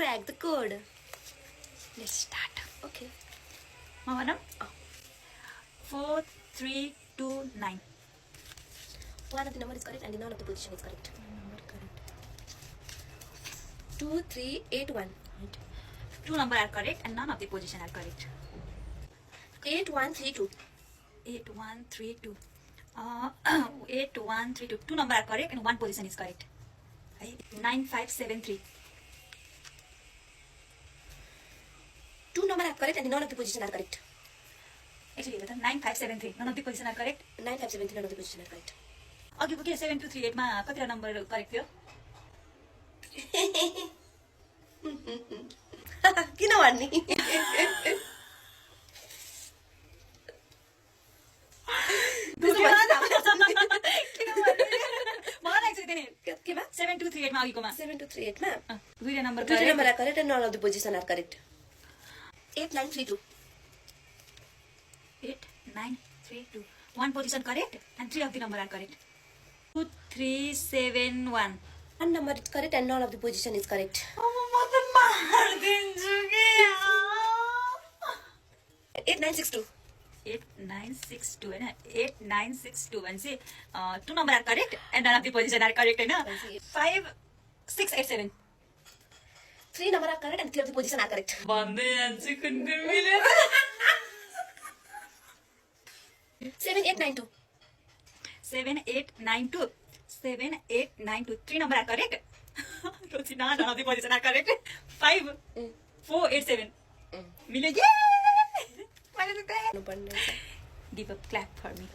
crack the code. Let's start. Okay. Mama, 4, 3, 2, 9. One of the number is correct and none of the position is correct. 2, 3, 8, 1. Right. 2 numbers are correct and none of the position are correct. 8, 1, 3, 2. 8, 1, 3, 2. 8, 1, 3, 2. 2 numbers are correct and one position is correct. 9, 5, 7, 3. 2 numbers are correct and none of the position are correct. Actually, 9, 5, 7, 3. None of the position are correct. 9, 5, 7, 3. None of the position are correct. Okay, 7, 2, 3, 8 मा कतिवटा number correct थियो? किन भन्ने? के भा? 7, 2, 3, 8 मा अघिकोमा 7, 2, 3, 8 मा दुईटा नम्बर दुईटा number are correct and none of the position are correct. 8, 9, 3, 2. 8, 9, 3, 2. One position correct and 3 of the number are correct. 2, 3, 7, 1. One number is correct and none of the position is correct. म त मार्दिन्छु के 8, 9, 6, 2. 8, 9, 6, 2 हैन 8, 9, 6, 2 भनेपछि 2 number are correct and none of the position are correct Hahn 5, 6, 8, 7. 3 number are correct and 3 of the position are correct. भन्दै जान्छु कुन कुन मिलेर 7, 8, 9, 2. 7, 8, 9, 2. 7, 8, 9, 2. 3 number are correct. Rosina, none of the position are correct. 5, 4, 8, 7. मिल्यो. Yay! No, Give a clap for me.